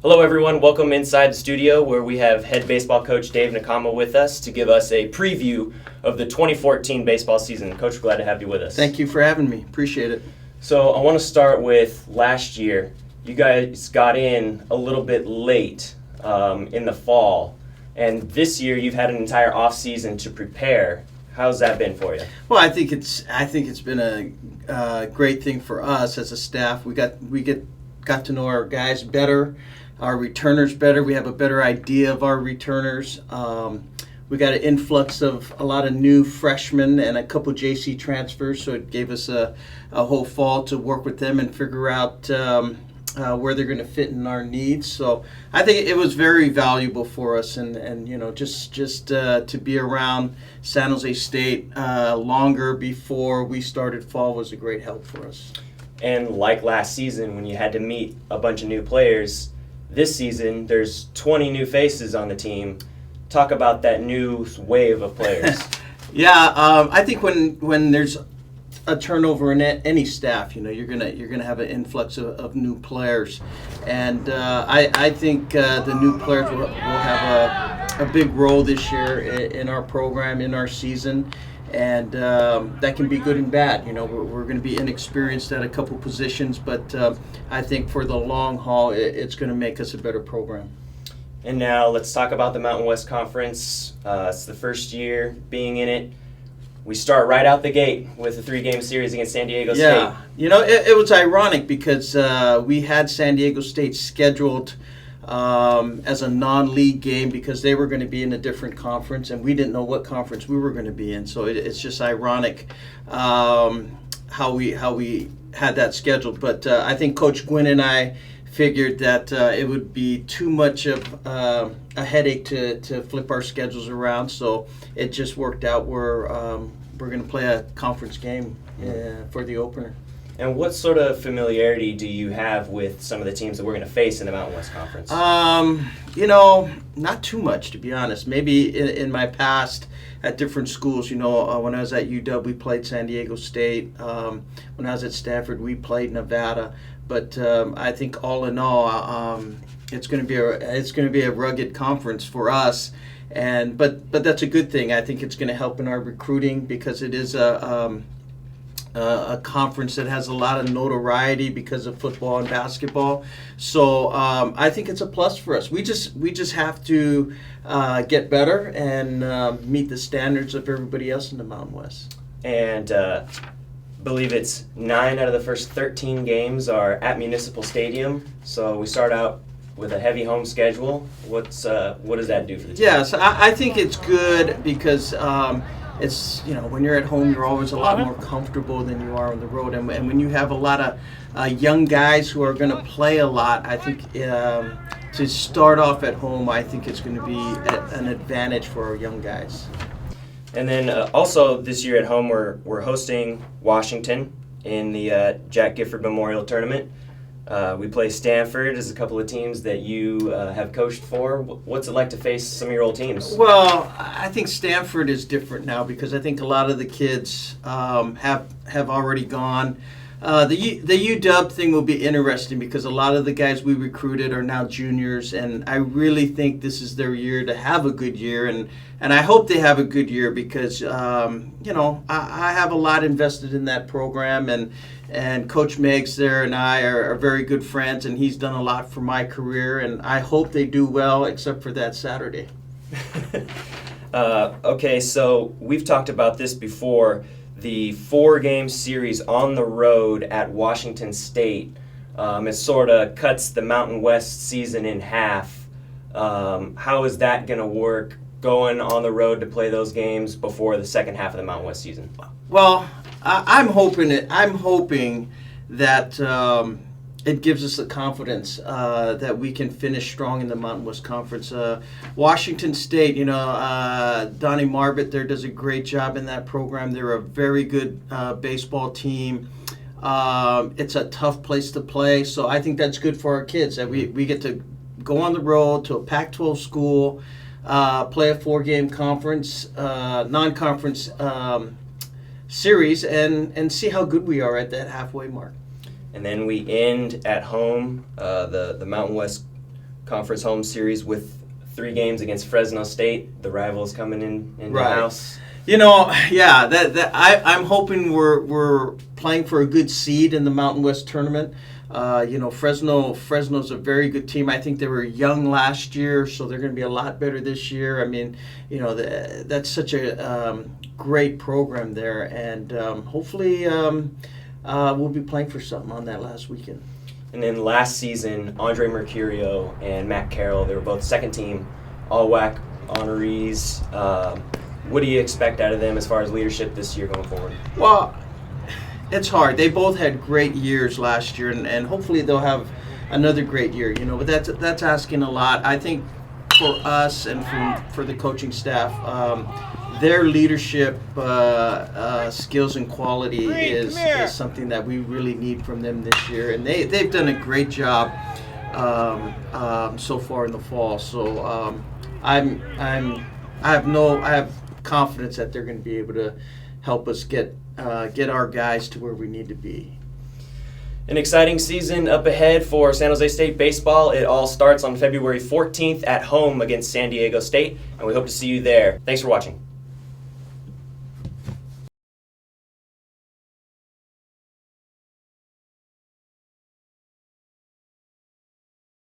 Hello everyone, welcome inside the studio where we have head baseball coach Dave Nakama with us to give us a preview of the 2014 baseball season. Coach, we're glad to have you with us. Thank you for having me. Appreciate it. So I want to start with last year. You guys got in a little bit late in the fall, and this year you've had an entire off season to prepare. How's that been for you? Well, I think it's been a great thing for us as a staff. We got to know our guys better, our returners better. We have a better idea of our returners. We got an influx of a lot of new freshmen and a couple JC transfers, so it gave us a whole fall to work with them and figure out where they're going to fit in our needs. So I think it was very valuable for us, and you know, just to be around San Jose State longer before we started fall was a great help for us. And like last season when you had to meet a bunch of new players, this season there's 20 new faces on the team. Talk about that new wave of players. Yeah, I think when there's a turnover in any staff, you know, you're gonna have an influx of new players, and I think the new players will have a big role this year in our program, in our season, and that can be good and bad. You know, we're going to be inexperienced at a couple positions, but I think for the long haul, it's going to make us a better program. And now let's talk about the Mountain West Conference. It's the first year being in it. We start right out the gate with a 3-game series against San Diego State. Yeah, you know, it was ironic because we had San Diego State scheduled as a non-league game because they were going to be in a different conference, and we didn't know what conference we were going to be in. So it's just ironic how we had that scheduled. But I think Coach Gwynn and I figured that it would be too much of a headache to flip our schedules around, so it just worked out. We're going to play a conference game for the opener. And what sort of familiarity do you have with some of the teams that we're going to face in the Mountain West Conference? You know, not too much, to be honest. Maybe in my past at different schools, you know, when I was at UW, we played San Diego State. When I was at Stanford, we played Nevada. But I think all in all, it's going to be a rugged conference for us, but that's a good thing. I think it's going to help in our recruiting because it is a conference that has a lot of notoriety because of football and basketball. So I think it's a plus for us. We just have to get better and meet the standards of everybody else in the Mountain West. And believe it's 9 out of the first 13 games are at Municipal Stadium. So we start out with a heavy home schedule. What does that do for the team? Yeah, so I think it's good because it's, you know, when you're at home, you're always a lot more comfortable than you are on the road. And when you have a lot of young guys who are going to play a lot, I think to start off at home, I think it's going to be an advantage for our young guys. And then also this year at home, we're hosting Washington in the Jack Gifford Memorial Tournament. We play Stanford as a couple of teams that you have coached for. What's it like to face some of your old teams? Well, I think Stanford is different now because I think a lot of the kids have already gone. The UW thing will be interesting because a lot of the guys we recruited are now juniors, and I really think this is their year to have a good year, and I hope they have a good year because you know, I have a lot invested in that program, and Coach Meggs there and I are very good friends, and he's done a lot for my career, and I hope they do well except for that Saturday. Okay, so we've talked about this before. The 4-game series on the road at Washington State, it sort of cuts the Mountain West season in half. How is that going to work, going on the road to play those games before the second half of the Mountain West season? Well, I'm hoping that it gives us the confidence that we can finish strong in the Mountain West Conference. Washington State, you know, Donnie Marbett there does a great job in that program. They're a very good baseball team. It's a tough place to play, so I think that's good for our kids, that we get to go on the road to a Pac-12 school, play a 4-game conference, non-conference series, and see how good we are at that halfway mark. And then we end at home, the Mountain West conference home series with 3 games against Fresno State, the rivals coming in the Right. house. Yeah, I'm hoping we're playing for a good seed in the Mountain West tournament. Fresno's a very good team. I think they were young last year, so they're going to be a lot better this year. I mean, that's such a great program there, and hopefully we'll be playing for something on that last weekend. And then last season, Andre Mercurio and Matt Carroll, they were both second team All-WAC honorees. What do you expect out of them as far as leadership this year going forward? Well, it's hard. They both had great years last year, and hopefully they'll have another great year. But that's asking a lot. I think for us and for the coaching staff, their leadership skills and quality is something that we really need from them this year, and they've done a great job so far in the fall. So I have confidence that they're going to be able to help us get our guys to where we need to be. An exciting season up ahead for San Jose State baseball. It all starts on February 14th at home against San Diego State, and we hope to see you there. Thanks for watching.